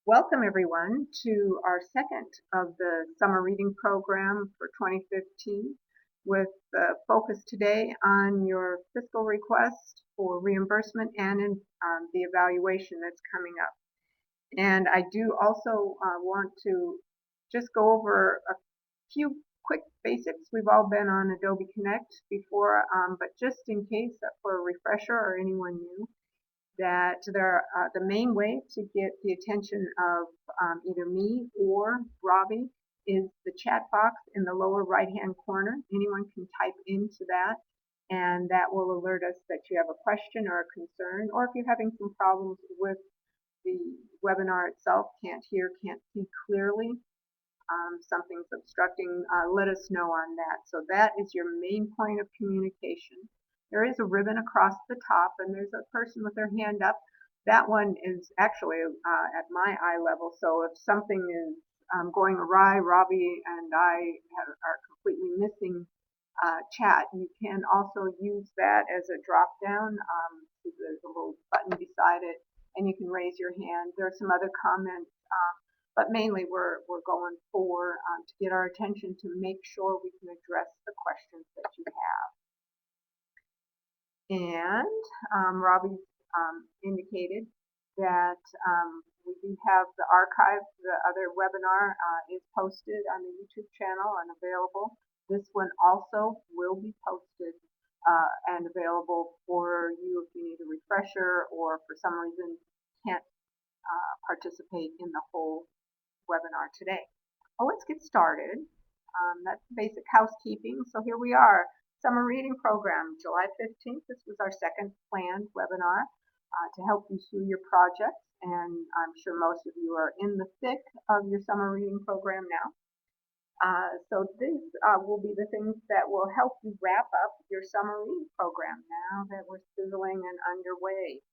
Welcome everyone to our second of the summer reading program for 2015 with the focus today on your fiscal request for reimbursement and the evaluation that's coming up. And I do also want to just go over a few quick basics. We've all been on Adobe Connect before, but just in case for a refresher or anyone new, that the main way to get the attention of either me or Robbie is the chat box in the lower right hand corner. Anyone can type into that, and that will alert us that you have a question or a concern, or if you're having some problems with the webinar itself, can't hear, can't see clearly, something's obstructing, let us know on that. So that is your main point of communication. There is a ribbon across the top, and there's a person with their hand up. That one is actually at my eye level, so if something is going awry, Robbie and I are completely missing chat. You can also use that as a drop down. There's a little button beside it, and you can raise your hand. There are some other comments, but mainly we're going for to get our attention to make sure we can address the questions that you have. And Robbie indicated that we do have the archive. The other webinar is posted on the YouTube channel and available. This one also will be posted and available for you if you need a refresher or for some reason can't participate in the whole webinar today. Well, let's get started. That's basic housekeeping. So here we are, summer reading program, July 15th. This was our second planned webinar to help you through your projects, and I'm sure most of you are in the thick of your summer reading program now. So these will be the things that will help you wrap up your summer reading program now that we're sizzling and underway.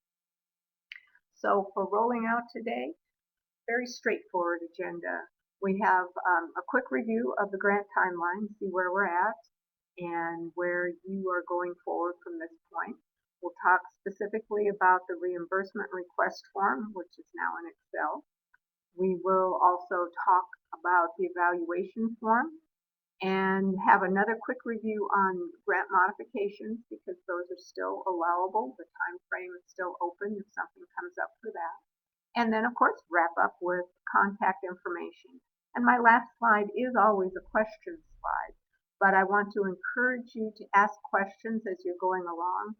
So for rolling out today, very straightforward agenda. We have a quick review of the grant timeline, see where we're at and where you are going forward from this point. We'll talk specifically about the reimbursement request form, which is now in Excel. We will also talk about the evaluation form and have another quick review on grant modifications because those are still allowable. The time frame is still open if something comes up for that. And then, of course, wrap up with contact information. And my last slide is always a question slide, but I want to encourage you to ask questions as you're going along.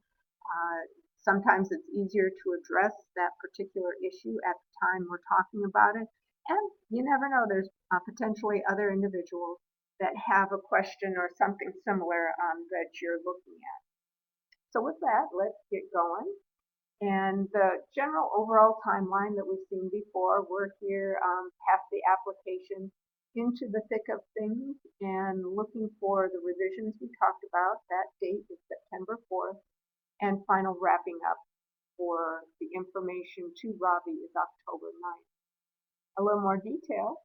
Sometimes it's easier to address that particular issue at the time we're talking about it. And you never know, there's potentially other individuals that have a question or something similar that you're looking at. So with that, let's get going. And the general overall timeline that we've seen before, we're here past the application into the thick of things and looking for the revisions we talked about. That date is September 4th, and final wrapping up for the information to Robbie is October 9th. A little more detail.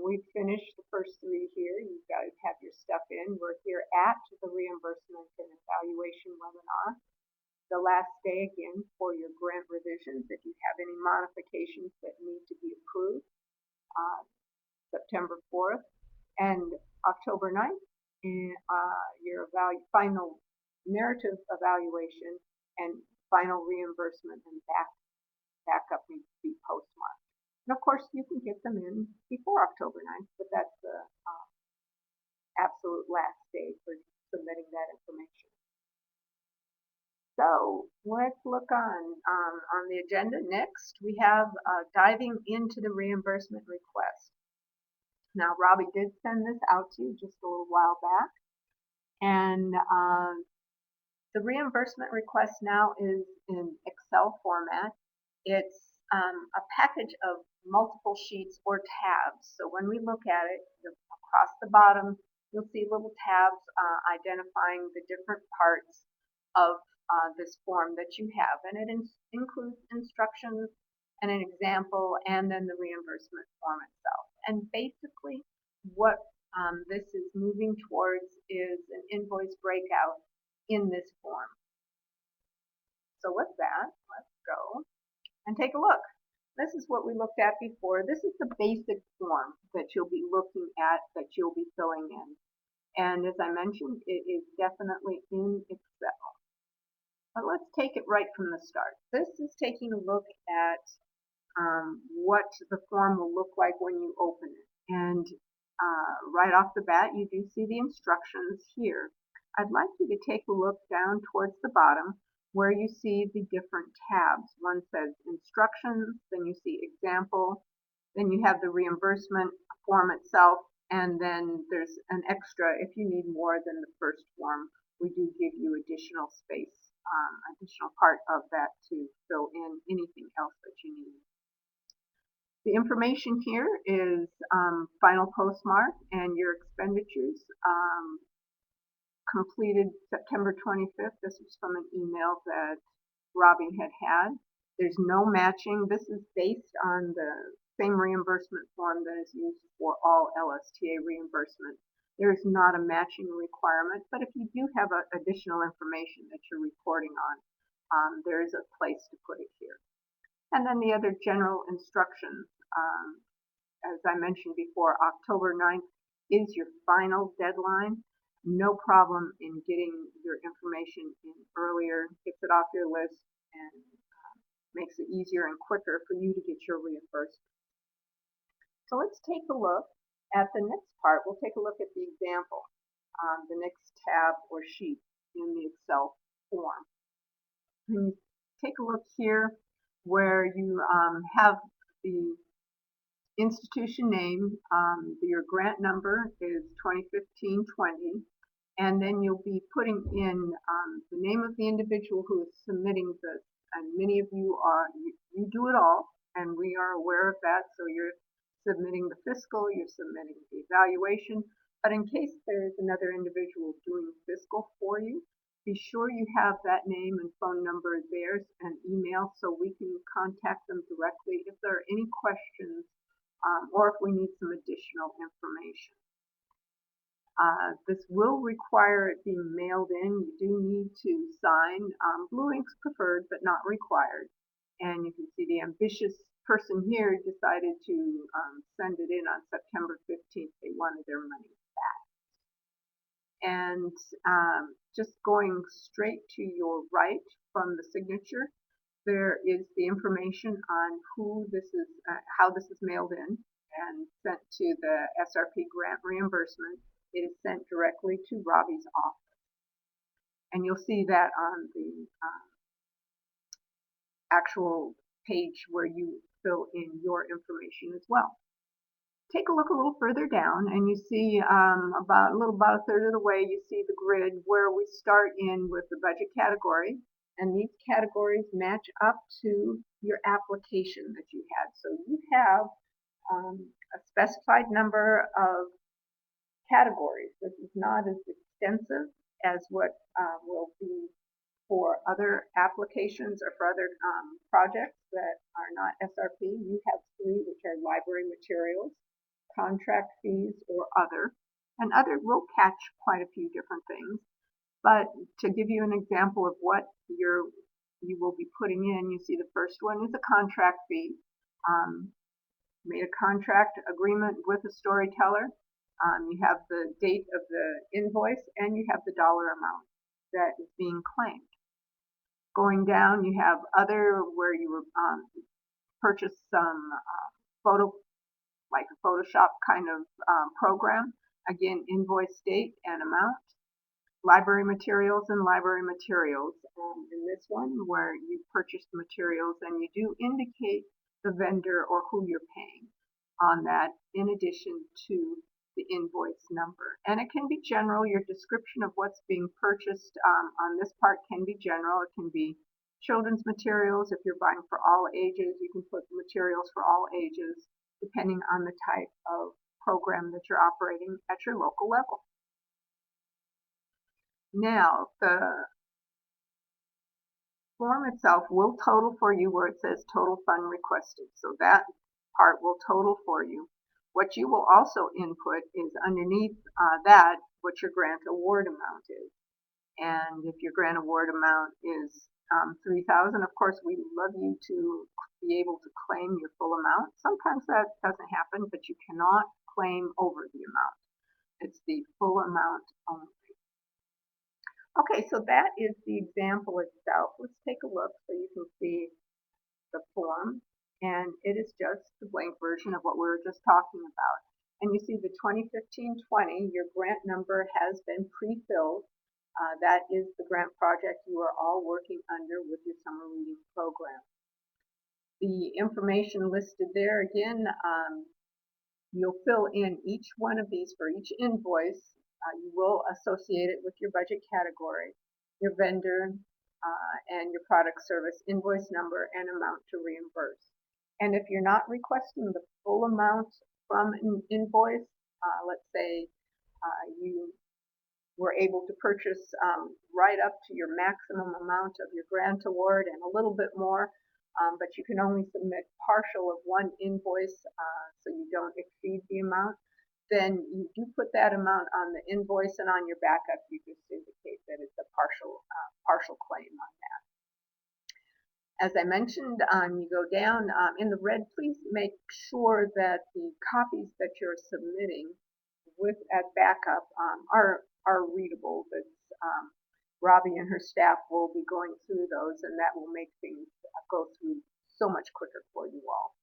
We've finished the first three here. You guys have your stuff in. We're here at the reimbursement and evaluation webinar. The last day again for your grant revisions. If you have any modifications that need to be approved, September 4th and October 9th, and your final narrative evaluation and final reimbursement and backup needs to be postmarked. And of course, you can get them in before October 9th, but that's the absolute last day for submitting that information. So let's look on the agenda. Next, we have diving into the reimbursement request. Now, Robbie did send this out to you just a little while back, and the reimbursement request now is in Excel format. It's a package of multiple sheets or tabs. So when we look at it, across the bottom, you'll see little tabs identifying the different parts of this form that you have, and it includes instructions and an example and then the reimbursement form itself. And basically what this is moving towards is an invoice breakout in this form. So with that, let's go and take a look. This is what we looked at before. This is the basic form that you'll be looking at, that you'll be filling in. And as I mentioned, it is definitely in Excel. But let's take it right from the start. This is taking a look at what the form will look like when you open it. And right off the bat, you do see the instructions here. I'd like you to take a look down towards the bottom where you see the different tabs. One says instructions, then you see example, then you have the reimbursement form itself, and then there's an extra if you need more than the first form. We do give you additional space, additional part of that to fill in anything else that you need. The information here is final postmark and your expenditures completed September 25th. This was from an email that Robbie had. There's no matching. This is based on the same reimbursement form that is used for all LSTA reimbursement. There's not a matching requirement, but if you do have additional information that you're reporting on, there is a place to put it here. And then the other general instructions, as I mentioned before, October 9th is your final deadline. No problem in getting your information in earlier, gets it off your list, and makes it easier and quicker for you to get your reimbursement. So let's take a look at the next part. We'll take a look at the example, the next tab or sheet in the Excel form. And take a look here where you have the institution name, your grant number is 2015-20, and then you'll be putting in the name of the individual who is submitting this. And many of you you do it all, and we are aware of that. So you're submitting the fiscal, you're submitting the evaluation, but in case there's another individual doing fiscal for you, be sure you have that name and phone number there and email so we can contact them directly if there are any questions or if we need some additional information. This will require it being mailed in. You do need to sign. Blue ink's preferred but not required. And you can see the ambitious person here decided to send it in on September 15th. They wanted their money back. And just going straight to your right from the signature, there is the information on who this is, how this is mailed in and sent to the SRP grant reimbursement. It is sent directly to Robbie's office. And you'll see that on the actual page where you fill in your information as well. Take a look a little further down and you see about a third of the way you see the grid where we start in with the budget category, and these categories match up to your application that you had. So you have a specified number of categories. This is not as extensive as what will be for other applications or for other projects that are not SRP. You have 3, which are library materials, contract fees, or other. And other will catch quite a few different things. But to give you an example of what you will be putting in, you see the first one is a contract fee. Made a contract agreement with a storyteller. You have the date of the invoice and you have the dollar amount that is being claimed. Going down, you have other where you purchased some like a Photoshop kind of program. Again, invoice date and amount. Library materials and library materials. In this one, where you purchase the materials and you do indicate the vendor or who you're paying on that, in addition to the invoice number. And it can be general. Your description of what's being purchased on this part can be general. It can be children's materials. If you're buying for all ages, you can put materials for all ages, depending on the type of program that you're operating at your local level. Now, the form itself will total for you where it says total fund requested. So that part will total for you. What you will also input is underneath that what your grant award amount is. And if your grant award amount is $3,000. Of course, we love you to be able to claim your full amount. Sometimes that doesn't happen, but you cannot claim over the amount. It's the full amount only. Okay, so that is the example itself. Let's take a look so you can see the form. And it is just the blank version of what we were just talking about. And you see the 2015-20, your grant number has been pre-filled. That is the grant project you are all working under with your summer reading program. The information listed there again, you'll fill in each one of these for each invoice. You will associate it with your budget category, your vendor, and your product service invoice number and amount to reimburse. And if you're not requesting the full amount from an invoice, let's say you were able to purchase right up to your maximum amount of your grant award and a little bit more, but you can only submit partial of one invoice so you don't exceed the amount, then you do put that amount on the invoice, and on your backup you just indicate that it's a partial claim on that. As I mentioned, you go down in the red, please make sure that the copies that you're submitting with at backup are readable. That Robbie and her staff will be going through those, and that will make things go through so much quicker for you all.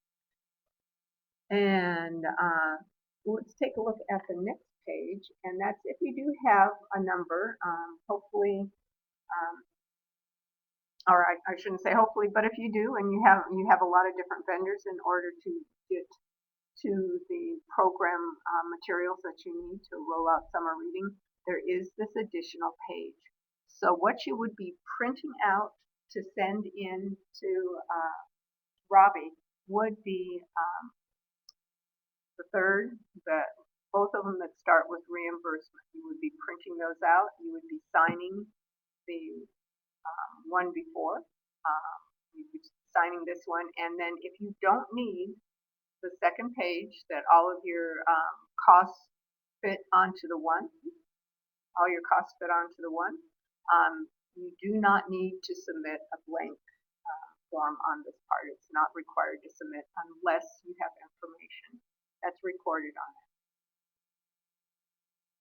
And let's take a look at the next page, and that's if you do have a number, hopefully, or I shouldn't say hopefully, but if you do, and you have a lot of different vendors in order to get to the program materials that you need to roll out summer reading, there is this additional page. So what you would be printing out to send in to Robbie would be both of them that start with reimbursement. You would be printing those out. You would be signing the one before. You'd be signing this one, and then if you don't need the second page, that all of your costs fit onto the one, you do not need to submit a blank form on this part. It's not required to submit unless you have information that's recorded on it.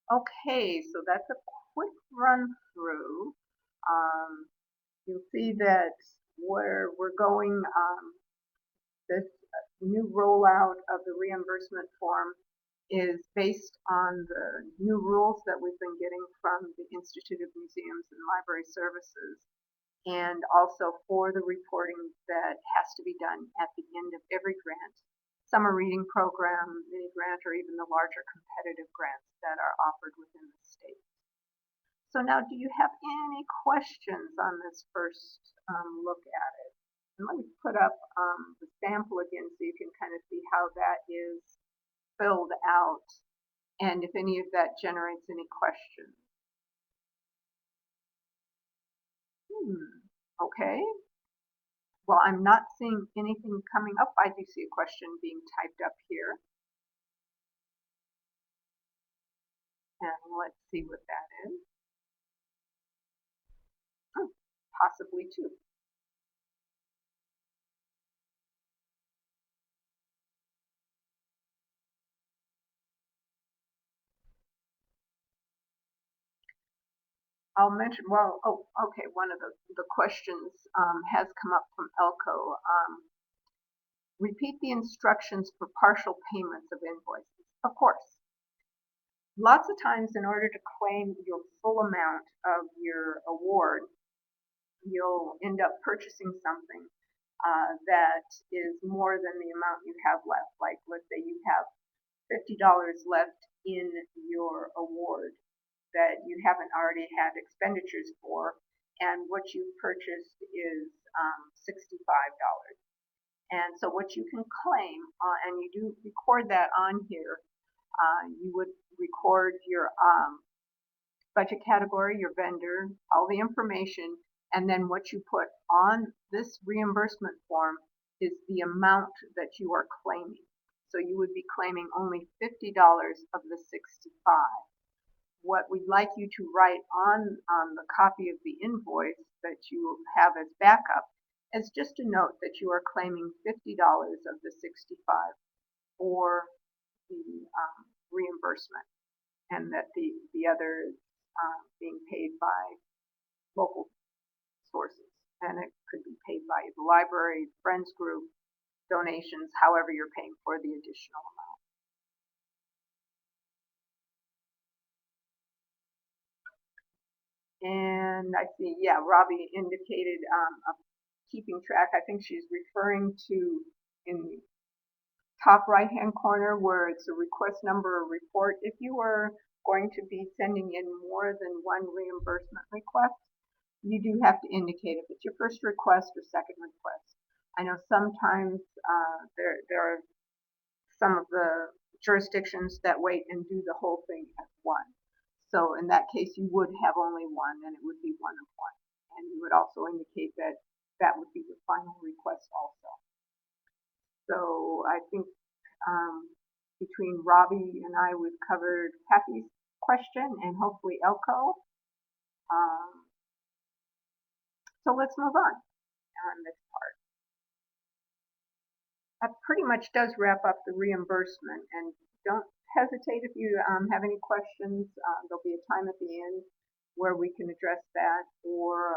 Okay, so that's a quick run through. You'll see that where we're going, this new rollout of the reimbursement form is based on the new rules that we've been getting from the Institute of Museums and Library Services, and also for the reporting that has to be done at the end of every grant, summer reading program, mini grant, or even the larger competitive grants that are offered within the state. So now, do you have any questions on this first look at it? And let me put up the sample again so you can kind of see how that is filled out and if any of that generates any questions. Okay. Well, I'm not seeing anything coming up. I do see a question being typed up here. And let's see what that is. Oh, possibly two. I'll mention, well, oh, okay, one of the questions has come up from Elko. Repeat the instructions for partial payments of invoices. Of course. Lots of times, in order to claim your full amount of your award, you'll end up purchasing something that is more than the amount you have left. Like, let's say you have $50 left in your award that you haven't already had expenditures for, and what you purchased is $65. And so what you can claim, and you do record that on here, you would record your budget category, your vendor, all the information, and then what you put on this reimbursement form is the amount that you are claiming. So you would be claiming only $50 of the $65. what we'd like you to write on the copy of the invoice that you have as backup is just a note that you are claiming $50 of the 65 for the reimbursement, and that the other is being paid by local sources, and it could be paid by the library, friends group, donations, however you're paying for the additional amount. And I see, yeah, Robbie indicated keeping track. I think she's referring to in the top right-hand corner where it's a request number or report. If you are going to be sending in more than one reimbursement request, you do have to indicate if it's your first request or second request. I know sometimes there are some of the jurisdictions that wait and do the whole thing as one. So in that case, you would have only one, and it would be one of one. And you would also indicate that that would be the final request also. So I think between Robbie and I, we've covered Kathy's question and hopefully Elko. So let's move on this part. That pretty much does wrap up the reimbursement, and don't hesitate if you have any questions. There'll be a time at the end where we can address that, or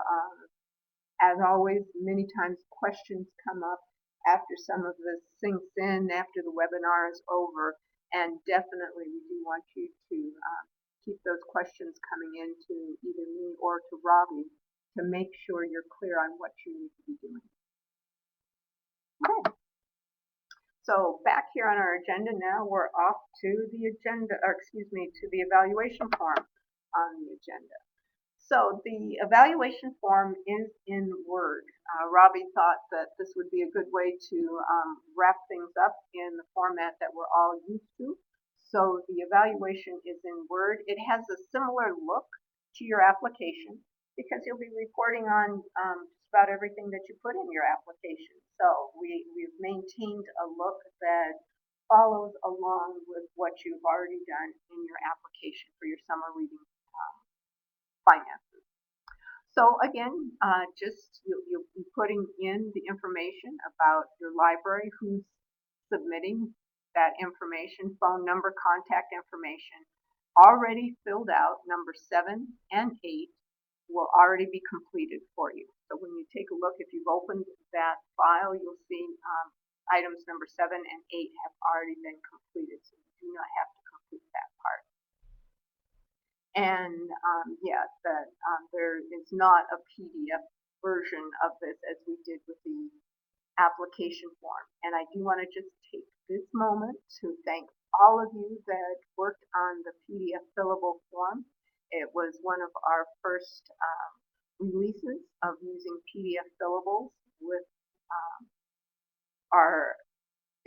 as always, many times questions come up after some of this sinks in, after the webinar is over, and definitely we do want you to keep those questions coming in to either me or to Robbie to make sure you're clear on what you need to be doing. Okay. So back here on our agenda now, we're off to the agenda, or excuse me, to the evaluation form on the agenda. So the evaluation form is in Word. Robbie thought that this would be a good way to wrap things up in the format that we're all used to. So the evaluation is in Word. It has a similar look to your application because you'll be reporting on just about everything that you put in your application. So we've maintained a look that follows along with what you've already done in your application for your summer reading finances. So again, you'll be putting in the information about your library, who's submitting that information, phone number, contact information, already filled out. Number 7 and 8 will already be completed for you. So when you take a look, if you've opened that file, you'll see items number 7 and 8 have already been completed, so you do not have to complete that part. And there is not a PDF version of this as we did with the application form. And I do want to just take this moment to thank all of you that worked on the PDF fillable form. It was one of our first releases of using PDF fillables with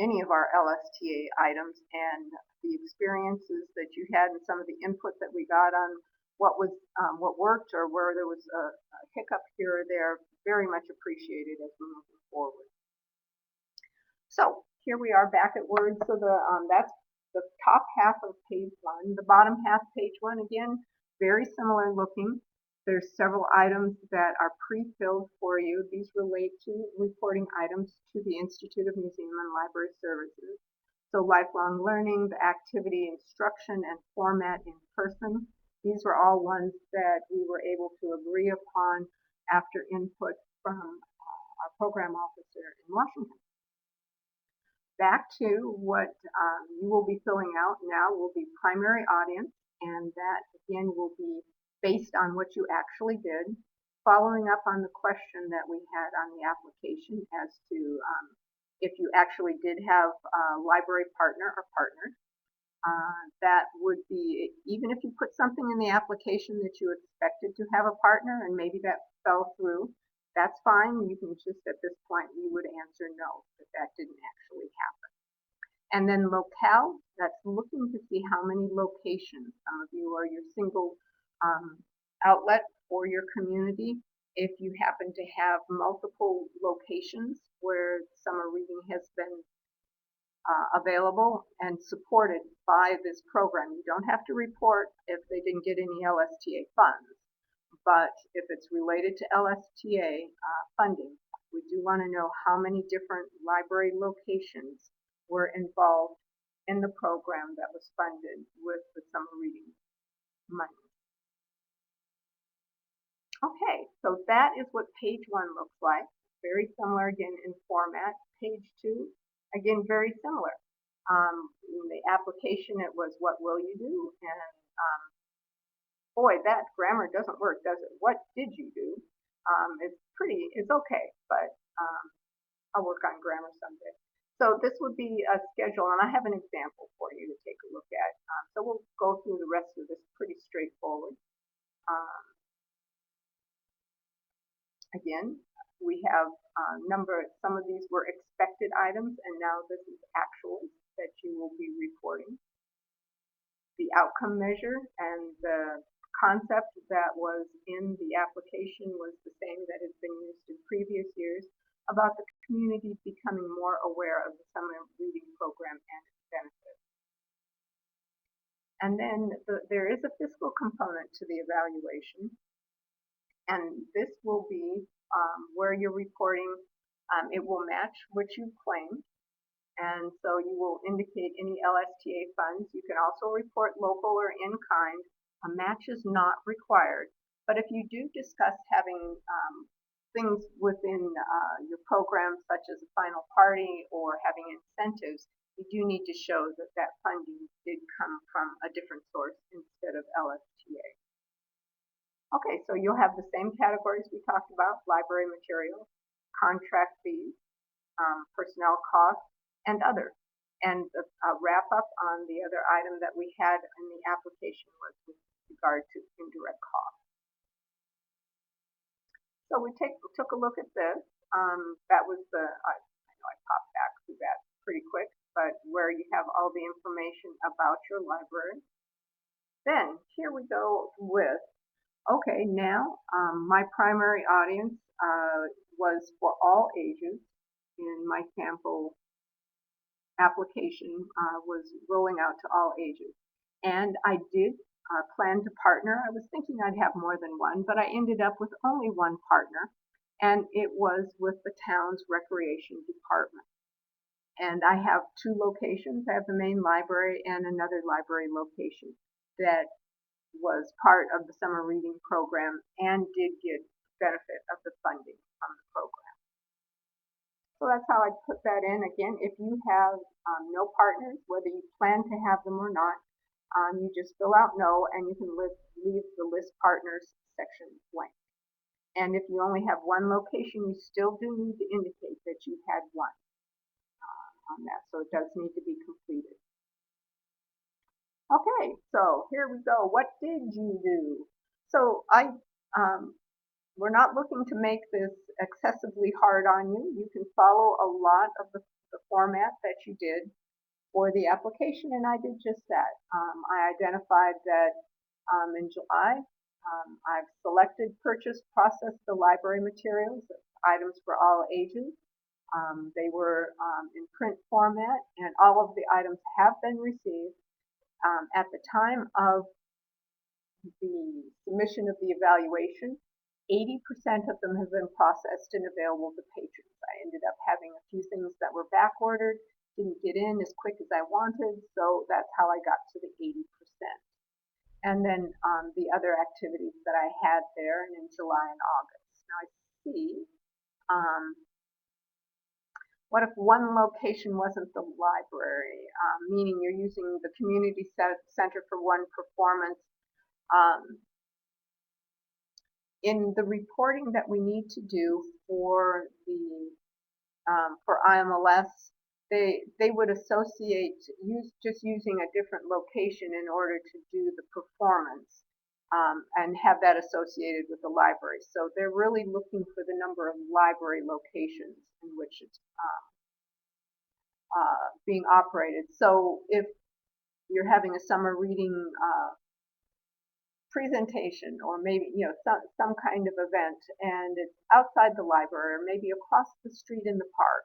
any of our LSTA items, and the experiences that you had and some of the input that we got on what worked or where there was a hiccup here or there, very much appreciated as we're moving forward. So here we are back at Word. So that's the top half of page 1. The bottom half, page 1, again, very similar looking. There's several items that are pre-filled for you. These relate to reporting items to the Institute of Museum and Library Services. So lifelong learning, the activity instruction and format in person. These were all ones that we were able to agree upon after input from our program officer in Washington. Back to what you will be filling out now will be primary audience, and that again will be based on what you actually did, following up on the question that we had on the application as to if you actually did have a library partner or partners. That would be, even if you put something in the application that you expected to have a partner and maybe that fell through, that's fine. You can just, at this point, you would answer no, that didn't actually happen. And then locale, that's looking to see how many locations. Some of you are your single outlet for your community. If you happen to have multiple locations where summer reading has been available and supported by this program. You don't have to report if they didn't get any LSTA funds, but if it's related to LSTA funding, we do want to know how many different library locations were involved in the program that was funded with the summer reading money. Okay, so that is what page 1 looks like. Very similar again in format. Page 2, again, very similar. In the application, it was what will you do? And boy, that grammar doesn't work, does it? What did you do? It's okay, but I'll work on grammar someday. So this would be a schedule, and I have an example for you to take a look at. So we'll go through the rest of this pretty straightforward. Again, we have some of these were expected items, and now this is actuals that you will be reporting. The outcome measure and the concept that was in the application was the same that has been used in previous years about the community becoming more aware of the summer reading program and its benefits. And then there is a fiscal component to the evaluation, and this will be where you're reporting. It will match what you claimed, and so you will indicate any LSTA funds. You can also report local or in-kind. A match is not required, but if you do discuss having things within your program, such as a final party or having incentives, you do need to show that that funding did come from a different source instead of LSTA. Okay, so you'll have the same categories we talked about: library materials, contract fees, personnel costs, and others. And the wrap up on the other item that we had in the application was with regard to indirect costs. So we took a look at this. That was I know I popped back through that pretty quick, but where you have all the information about your library. Then here we go with, okay, now my primary audience was for all ages in my sample application, was rolling out to all ages. And I did plan to partner. I was thinking I'd have more than one, but I ended up with only one partner, and it was with the town's recreation department. And I have 2 locations. I have the main library and another library location that was part of the summer reading program and did get benefit of the funding from the program. So that's how I put that in. Again, if you have no partners, whether you plan to have them or not, you just fill out no, and you can leave the list partners section blank. And if you only have one location, you still do need to indicate that you had one on that. So it does need to be completed. Okay, so here we go. What did you do? So we're not looking to make this excessively hard on you. You can follow a lot of the format that you did for the application, and I did just that. I identified that in July, I've selected, purchased, processed the library materials, items for all ages. They were in print format, and all of the items have been received. At the time of the submission of the evaluation, 80% of them have been processed and available to patrons. I ended up having a few things that were back ordered, didn't get in as quick as I wanted, so that's how I got to the 80%. And then the other activities that I had there in July and August. Now I see, what if one location wasn't the library, meaning you're using the community center for one performance? In the reporting that we need to do for the for IMLS, they would associate just using a different location in order to do the performance and have that associated with the library. So they're really looking for the number of library locations in which it's being operated. So if you're having a summer reading presentation, or maybe some kind of event, and it's outside the library or maybe across the street in the park,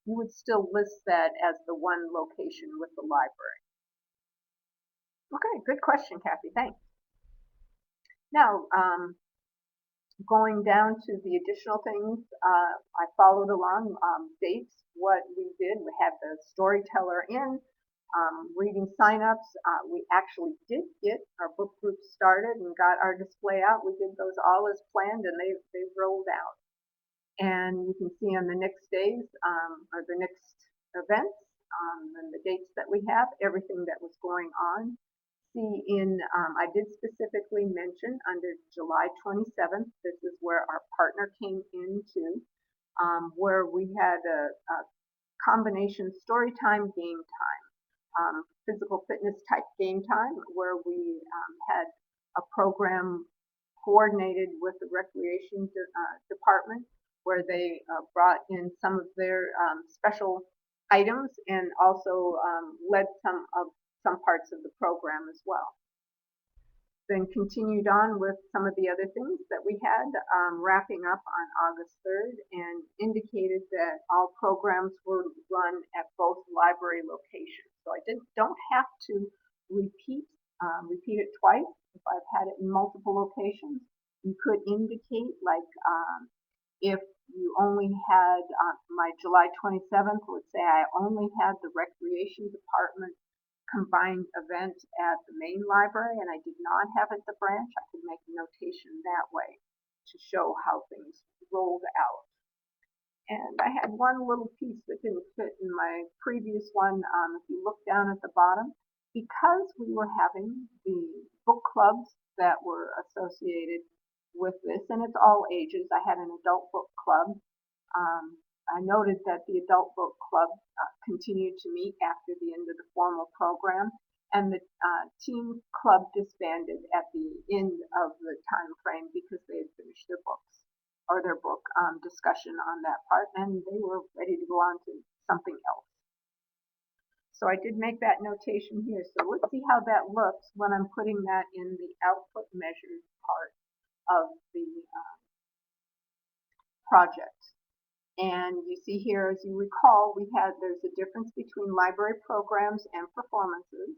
you would still list that as the one location with the library. Okay, good question, Kathy. Thanks. Now, going down to the additional things, I followed along dates, what we did. We had the storyteller in, reading signups. We actually did get our book group started and got our display out. We did those all as planned, and they rolled out. And you can see on the next days, or the next events, and the dates that we have, everything that was going on. See I did specifically mention under July 27th, this is where our partner came into, where we had a combination story time, game time, physical fitness type game time, where we had a program coordinated with the recreation department, where they brought in some of their special items and also led some parts of the program as well. Then continued on with some of the other things that we had, wrapping up on August 3rd, and indicated that all programs were run at both library locations. So I don't have to repeat it twice. If I've had it in multiple locations, you could indicate, like, if you only had my July 27th, would say I only had the recreation department combined event at the main library and I did not have it at the branch, I could make a notation that way to show how things rolled out. And I had one little piece that didn't fit in my previous one. If you look down at the bottom, because we were having the book clubs that were associated with this, and it's all ages. I had an adult book club. I noted that the adult book club continued to meet after the end of the formal program, and the teen club disbanded at the end of the time frame because they had finished their books or their book discussion on that part, and they were ready to go on to something else. So I did make that notation here. So let's see how that looks when I'm putting that in the output measures part of the project. And you see here, as you recall, there's a difference between library programs and performances.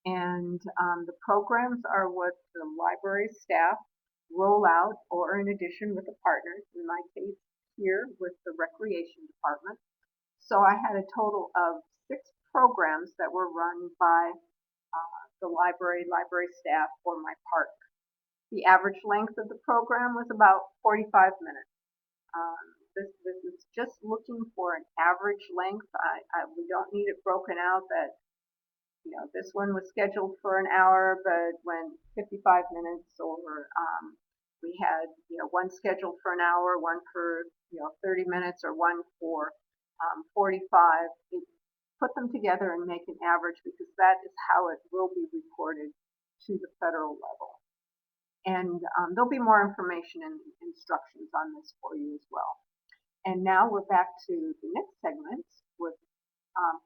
And the programs are what the library staff roll out, or in addition with the partners, in my case here with the recreation department. So I had a total of 6 programs that were run by the library staff or my partner. The average length of the program was about 45 minutes. This is just looking for an average length. We don't need it broken out that, this one was scheduled for an hour, but went 55 minutes, or we had, one scheduled for an hour, one for, 30 minutes, or one for 45. Put them together and make an average, because that is how it will be reported to the federal level. And there'll be more information and instructions on this for you as well. And now we're back to the next segment with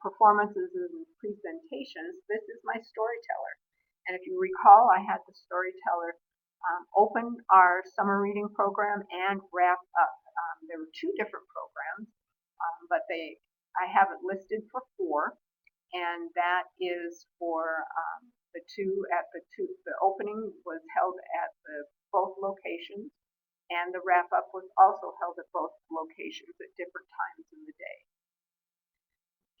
performances and presentations. This is my storyteller. And if you recall, I had the storyteller open our summer reading program and wrap up. There were 2 different programs, but I have it listed for 4. And that is for the opening was held at both locations, and the wrap up was also held at both locations at different times in the day.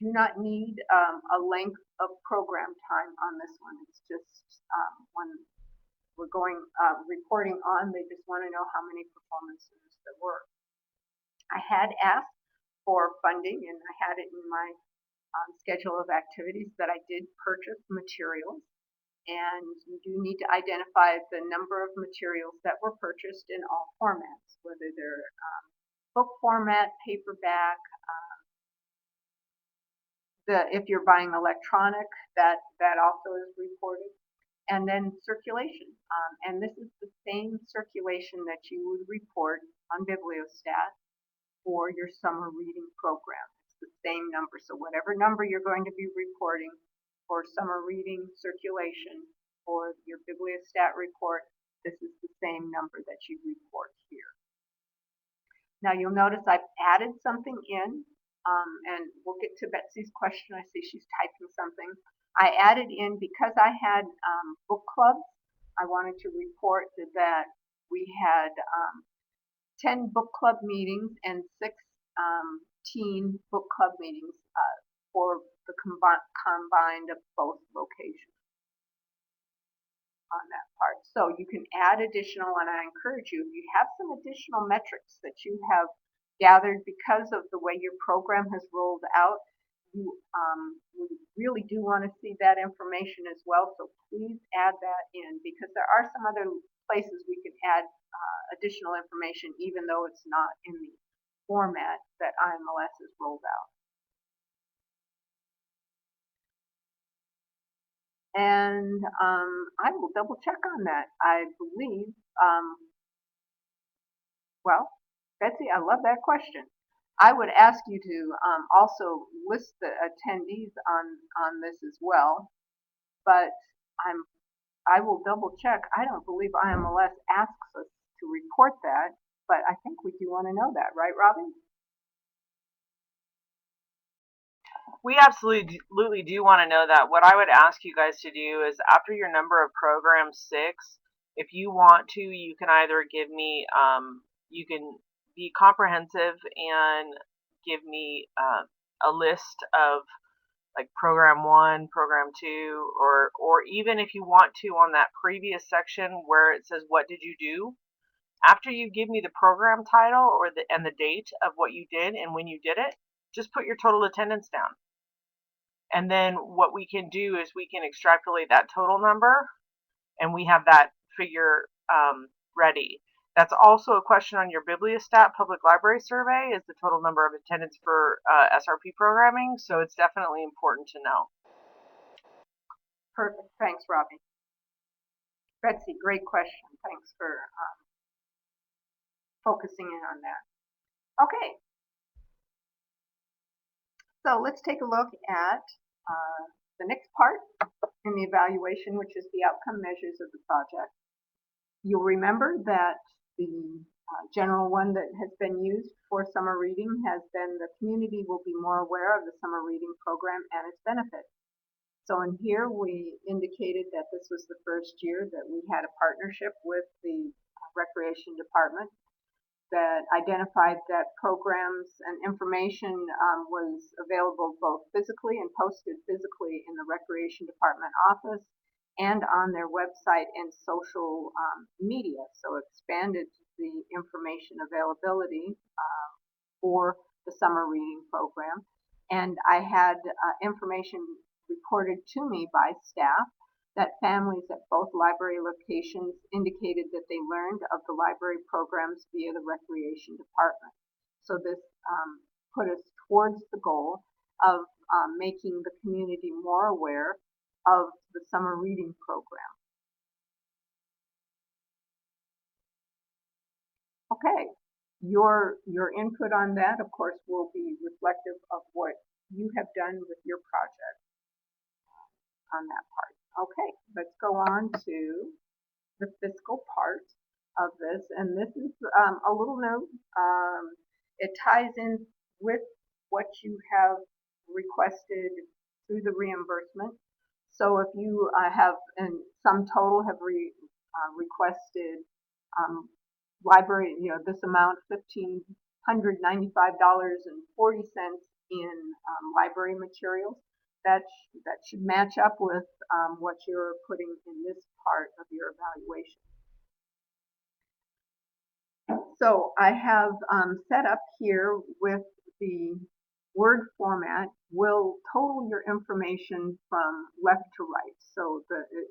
Do not need a length of program time on this one. It's just when we're going reporting on, they just want to know how many performances there were. I had asked for funding, and I had it in my schedule of activities that I did purchase materials. And you do need to identify the number of materials that were purchased in all formats, whether they're book format, paperback, if you're buying electronic, that also is reported. And then circulation. And this is the same circulation that you would report on Bibliostat for your summer reading program. It's the same number. So whatever number you're going to be reporting for summer reading circulation for your Bibliostat report, this is the same number that you report here. Now you'll notice I've added something in and we'll get to Betsy's question. I see she's typing something. I added in, because I had book clubs, I wanted to report that we had 10 book club meetings and 6 teen book club meetings for the combined of both locations on that part. So you can add additional, and I encourage you, if you have some additional metrics that you have gathered because of the way your program has rolled out, you really do want to see that information as well. So please add that in, because there are some other places we can add additional information, even though it's not in the format that IMLS has rolled out. And I will double check on that. I believe, well, Betsy, I love that question. I would ask you to also list the attendees on this as well, but I will double check. I don't believe IMLS asks us to report that, but I think we do want to know that, right, Robin? We absolutely do want to know that. What I would ask you guys to do is, after your number of programs 6, if you want to, you can either give me, you can be comprehensive and give me a list of like program 1, program 2, or even if you want to, on that previous section where it says what did you do, after you give me the program title and the date of what you did and when you did it, just put your total attendance down. And then what we can do is we can extrapolate that total number, and we have that figure ready. That's also a question on your Bibliostat public library survey, is the total number of attendance for SRP programming, so it's definitely important to know. Perfect. Thanks, Robbie. Betsy, great question. Thanks for focusing in on that. Okay. So let's take a look at the next part in the evaluation, which is the outcome measures of the project. You'll remember that the general one that has been used for summer reading has been the community will be more aware of the summer reading program and its benefits. So in here we indicated that this was the first year that we had a partnership with the Recreation Department that identified that programs and information was available both physically and posted physically in the Recreation Department office and on their website and social media. So expanded the information availability for the summer reading program. And I had information reported to me by staff that families at both library locations indicated that they learned of the library programs via the Recreation Department. So this put us towards the goal of making the community more aware of the summer reading program. Okay, your input on that, of course, will be reflective of what you have done with your project on that part. Okay, let's go on to the fiscal part of this, and this is a little note. It ties in with what you have requested through the reimbursement. So if you have, in sum total, have requested library, this amount, $1,595.40 in library materials, that should match up with what you're putting in this part of your evaluation. So I have set up here with the Word format will total your information from left to right. So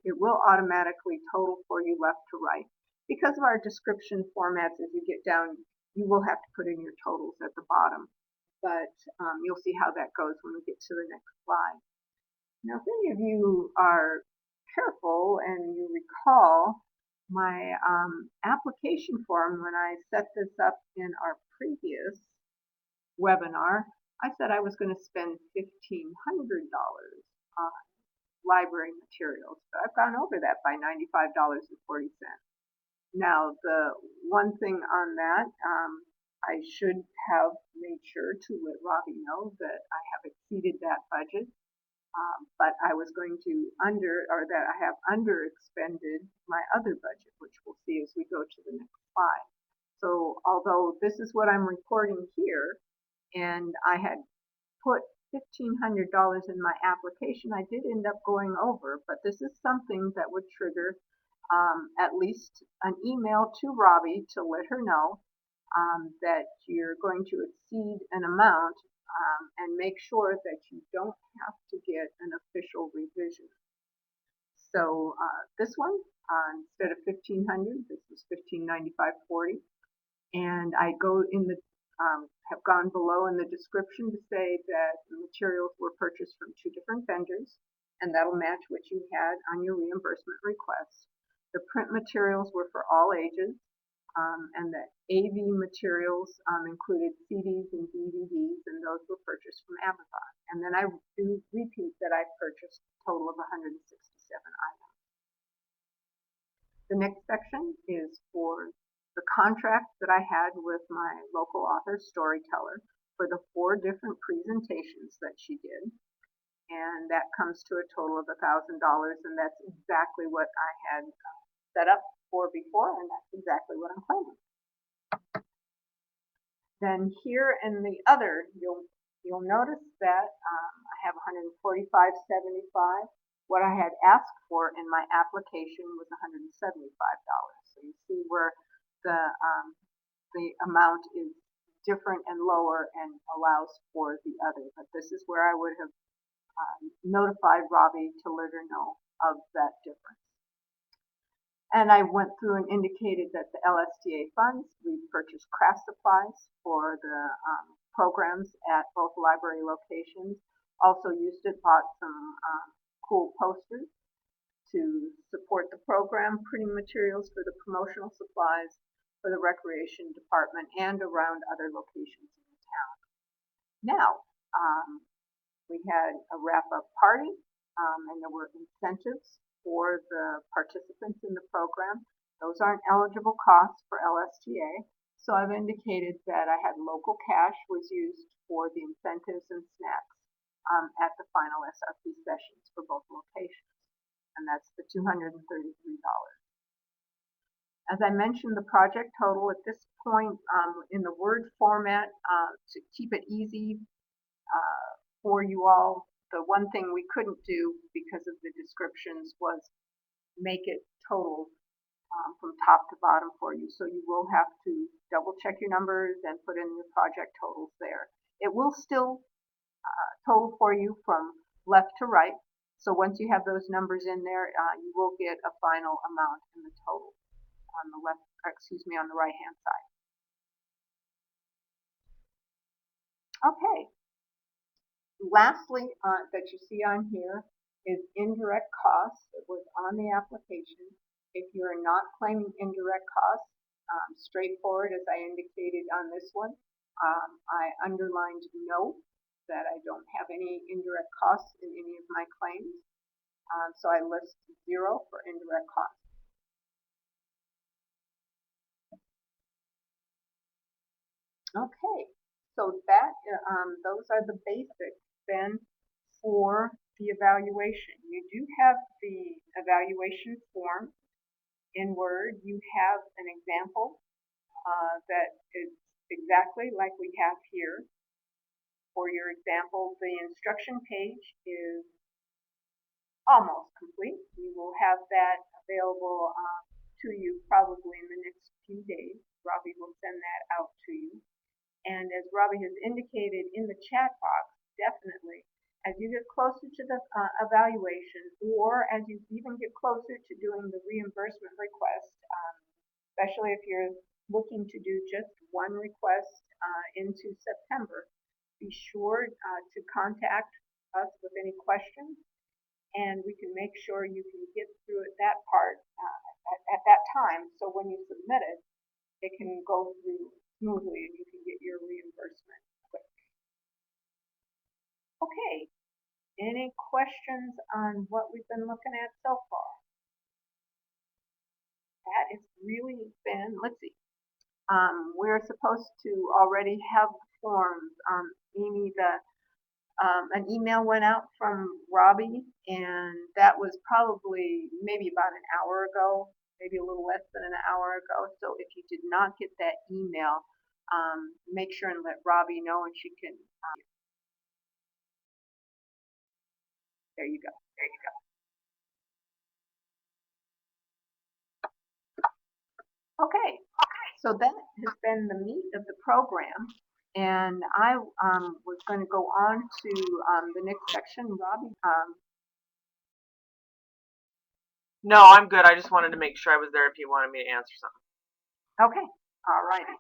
it will automatically total for you left to right. Because of our description formats, as you get down, you will have to put in your totals at the bottom. But you'll see how that goes when we get to the next slide. Now, if any of you are careful and you recall my application form when I set this up in our previous webinar, I said I was going to spend $1,500 on library materials, but I've gone over that by $95.40. Now, the one thing on that, I should have made sure to let Robbie know that I have exceeded that budget, but I was going to that I have under expended my other budget, which we'll see as we go to the next slide. So although this is what I'm reporting here, and I had put $1,500 in my application, I did end up going over, but this is something that would trigger at least an email to Robbie to let her know that you're going to exceed an amount, and make sure that you don't have to get an official revision. So this one, instead of 1,500, this was 1,595.40, and I go in the have gone below in the description to say that the materials were purchased from 2 different vendors, and that'll match what you had on your reimbursement request. The print materials were for all ages, and the AV materials included CDs and DVDs, and those were purchased from Amazon. And then I do repeat that I purchased a total of 167 items. The next section is for the contract that I had with my local author storyteller for the 4 different presentations that she did. And that comes to a total of $1,000, and that's exactly what I had set up for before, and that's exactly what I'm claiming. Then here in the other, you'll notice that I have $145.75. What I had asked for in my application was $175. So you see where the amount is different and lower and allows for the other. But this is where I would have notified Robbie to let her know of that difference. And I went through and indicated that the LSTA funds, we purchased craft supplies for the programs at both library locations. Also used it, bought some cool posters to support the program, printing materials for the promotional supplies for the recreation department and around other locations in the town. Now, we had a wrap-up party, and there were incentives for the participants in the program. Those aren't eligible costs for LSTA, so I've indicated that I had local cash was used for the incentives and snacks at the final SRP sessions for both locations, and that's the $233. As I mentioned, the project total at this point in the Word format, to keep it easy for you all, the one thing we couldn't do because of the descriptions was make it total from top to bottom for you. So you will have to double check your numbers and put in your project totals there. It will still total for you from left to right. So once you have those numbers in there, you will get a final amount in the total on the left, on the right hand side. Okay. Lastly, that you see on here is indirect costs that was on the application. If you're not claiming indirect costs, straightforward as I indicated on this one, I underlined no, that I don't have any indirect costs in any of my claims. So I list 0 for indirect costs. Okay, so that those are the basics then for the evaluation. You do have the evaluation form in Word. You have an example that is exactly like we have here. For your example, the instruction page is almost complete. You will have that available to you probably in the next few days. Robbie will send that out to you. And as Robbie has indicated in the chat box, definitely, as you get closer to the evaluation, or as you even get closer to doing the reimbursement request, especially if you're looking to do just one request into September, be sure to contact us with any questions, and we can make sure you can get through that part at that time. So when you submit it, it can go through smoothly and you can get your reimbursement quick. Okay, any questions on what we've been looking at so far? That has really been, let's see, we're supposed to already have forms. Amy, an email went out from Robbie, and that was probably maybe about an hour ago, maybe a little less than an hour ago. So if you did not get that email, make sure and let Robbie know, and she can. There you go. There you go. Okay, so that has been the meat of the program, and I was going to go on to the next section. Robbie, No, I'm good. I just wanted to make sure I was there if you wanted me to answer something. okay, all righty.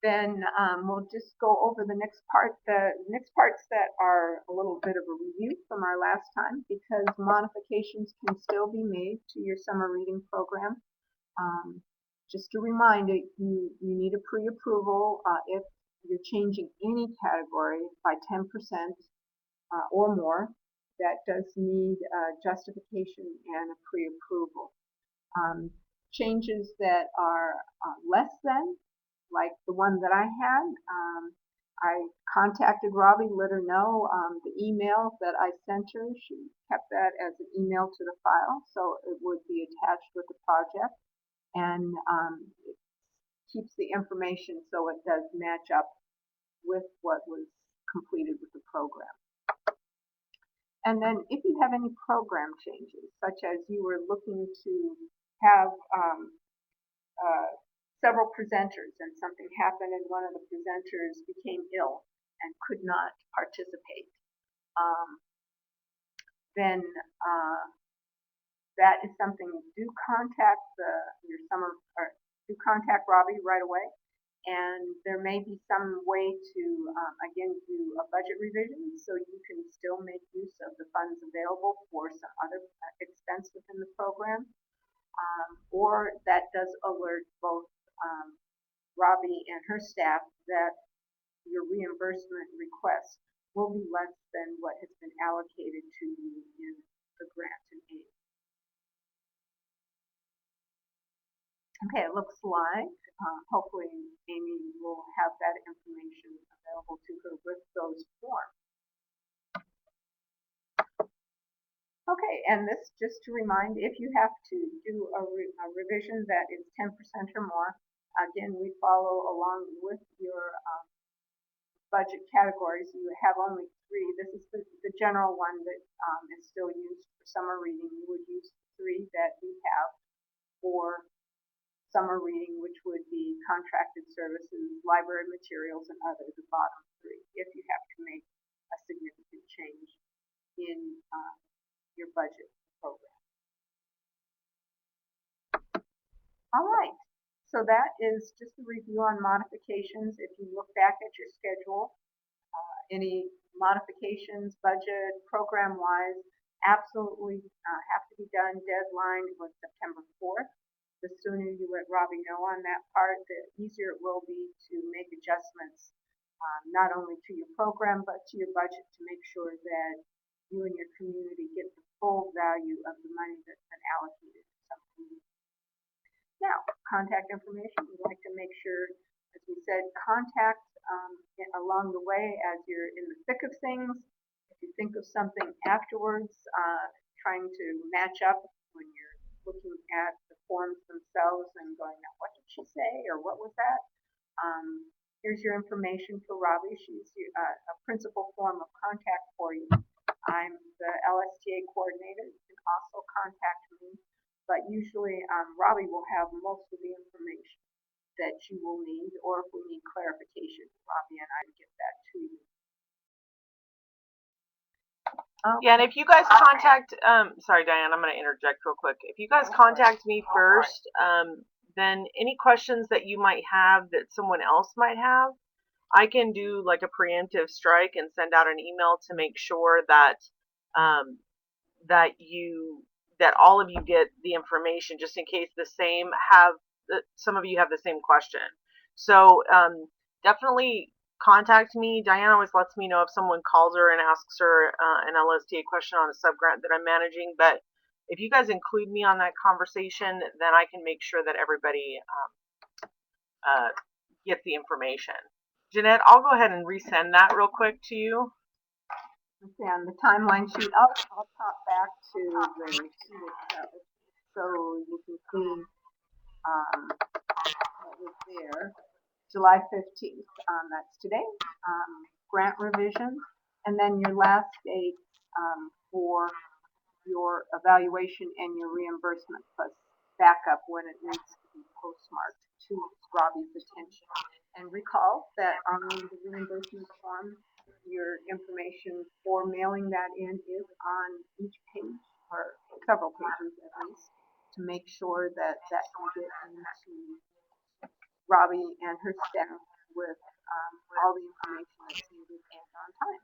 Then we'll just go over the next part. The next parts that are a little bit of a review from our last time, because modifications can still be made to your summer reading program. Just a reminder, you need a pre-approval if you're changing any category by 10% or more. That does need justification and a pre-approval. Changes that are less than, like the one that I had, I contacted Robbie, let her know the email that I sent her. She kept that as an email to the file, so it would be attached with the project, and it keeps the information so it does match up with what was completed with the program. And then if you have any program changes, such as you were looking to have several presenters and something happened and one of the presenters became ill and could not participate, then that is something, do contact your summer, or do contact Robbie right away. And there may be some way to, again, do a budget revision so you can still make use of the funds available for some other expense within the program. Or that does alert both Robbie and her staff that your reimbursement request will be less than what has been allocated to you in the grant and aid. Okay, it looks like hopefully Amy will have that information available to her with those forms. Okay, and this just to remind, if you have to do a revision that is 10% or more, again, we follow along with your budget categories. You have only 3. This is the general one that is still used for summer reading. You would use 3 that we have for summer reading, which would be contracted services, library materials, and other, the bottom 3, if you have to make a significant change in your budget program. All right, so that is just a review on modifications. If you look back at your schedule, any modifications, budget, program-wise, absolutely have to be done. Deadline was September 4th. The sooner you let Robbie know on that part, the easier it will be to make adjustments, not only to your program, but to your budget, to make sure that you and your community get the full value of the money that's been allocated to something. Now, contact information. We'd like to make sure, as we said, contact along the way as you're in the thick of things. If you think of something afterwards, trying to match up when you're looking at the forms themselves and going, now what did she say, or what was that? Here's your information for Robbie. She's a principal form of contact for you. I'm the LSTA coordinator. You can also contact me, but usually Robbie will have most of the information that you will need, or if we need clarification, Robbie and I will get that to you. Yeah, and if you guys contact, sorry, Diane, I'm going to interject real quick. If you guys contact me first, then any questions that you might have that someone else might have, I can do like a preemptive strike and send out an email to make sure that that all of you get the information, just in case some of you have the same question. So definitely contact me. Diane always lets me know if someone calls her and asks her an LSTA question on a subgrant that I'm managing. But if you guys include me on that conversation, then I can make sure that everybody get the information. Jeanette, I'll go ahead and resend that real quick to you. Let's see, on the timeline sheet, I'll pop back to the sheet itself so you can see what was there. July 15th, that's today, grant revision, and then your last date for your evaluation and your reimbursement plus backup when it needs to be postmarked to Robbie's attention. And recall that on the reimbursement form, your information for mailing that in is on each page, or several pages at least, to make sure that that can get into Robbie and her staff with all the information that's needed and on time.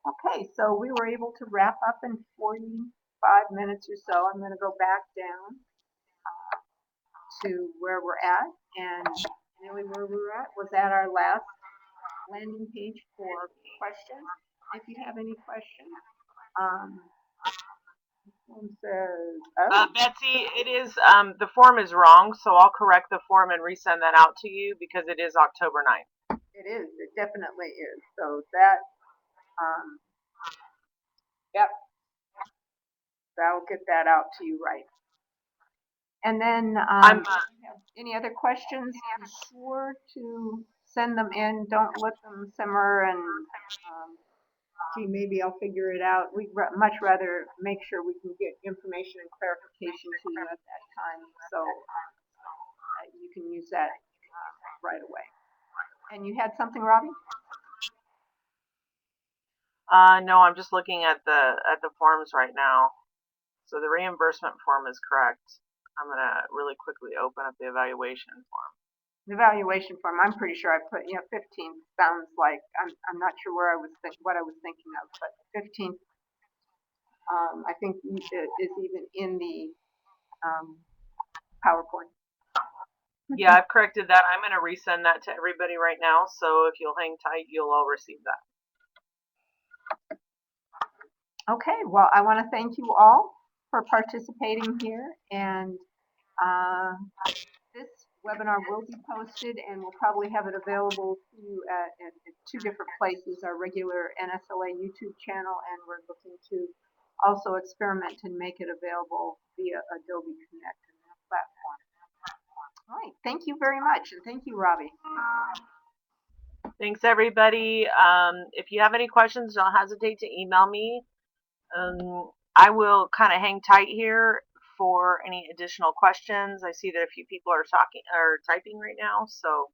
Okay, so we were able to wrap up in 45 minutes or so. I'm going to go back down to where we're at, and really where we were at was at our last landing page for questions. If you have any questions, says, oh. Betsy, it is the form is wrong, so I'll correct the form and resend that out to you because it is October 9th. It is. It definitely is. So that, yep, I'll get that out to you right. And then, if you have any other questions, be sure to send them in. Don't let them simmer and, gee, maybe I'll figure it out. We'd much rather make sure we can get information and clarification to you at that time, so you can use that right away. And you had something, Robbie? No, I'm just looking at the forms right now. So the reimbursement form is correct. I'm gonna really quickly open up the evaluation form. The evaluation form, I'm pretty sure I put, 15 sounds like, I'm not sure where I was what I was thinking of, but 15, I think is even in the PowerPoint. Yeah, I've corrected that. I'm gonna resend that to everybody right now. So if you'll hang tight, you'll all receive that. Okay, well, I want to thank you all for participating here, and this webinar will be posted, and we'll probably have it available to you at 2 different places, our regular NSLA YouTube channel, and we're looking to also experiment and make it available via Adobe Connect and that platform. All right, thank you very much, and thank you, Robbie. Thanks, everybody. If you have any questions, don't hesitate to email me. I will kind of hang tight here for any additional questions. I see that a few people are typing right now. So,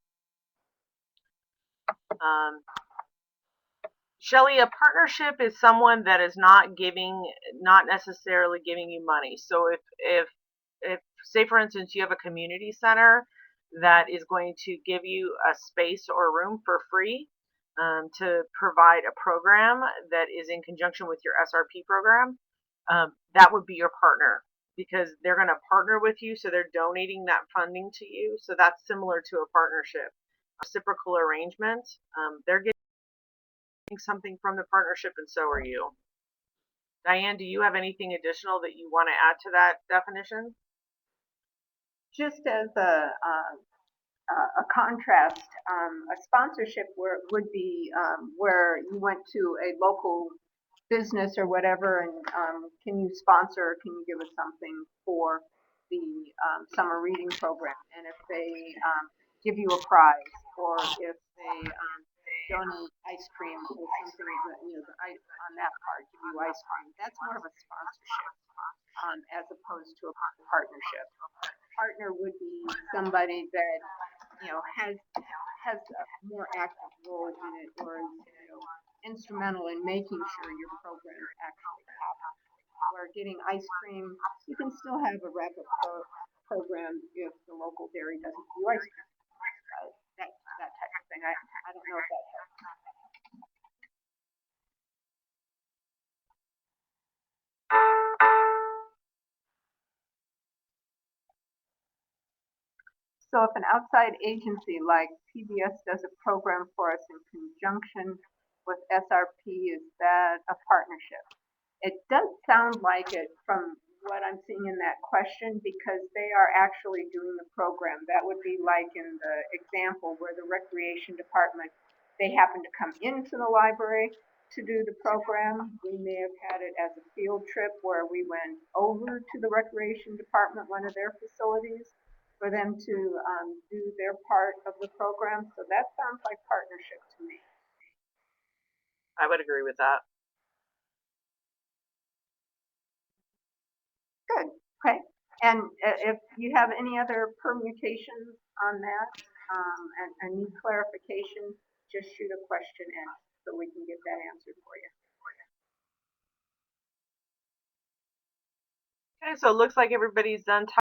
Shelly, a partnership is someone that is not necessarily giving you money. So if say for instance you have a community center that is going to give you a space or room for free to provide a program that is in conjunction with your SRP program, that would be your partner, because they're going to partner with you, so they're donating that funding to you. So that's similar to a partnership, a reciprocal arrangement. They're getting something from the partnership, and so are you. Diane, do you have anything additional that you want to add to that definition? Just as a contrast, a sponsorship would be where you went to a local business or whatever, and can you sponsor, can you give us something for the summer reading program? And if they give you a prize, or if they donate ice cream or something, on that part, give you ice cream, that's more of a sponsorship as opposed to a partnership. Partner would be somebody that has a more active role in it, or is instrumental in making sure your programs actually happen. Where getting ice cream, you can still have a wrap-up program if the local dairy doesn't do ice cream. That type of thing. I don't know if that helps. So if an outside agency like PBS does a program for us in conjunction with SRP, is that a partnership? It does sound like it from what I'm seeing in that question, because they are actually doing the program. That would be like in the example where the recreation department, they happen to come into the library to do the program. We may have had it as a field trip where we went over to the recreation department, one of their facilities, for them to do their part of the program. So that sounds like partnership to me. I would agree with that. Good. Okay. And if you have any other permutations on that and need clarification, just shoot a question in so we can get that answered for you. Okay, so it looks like everybody's done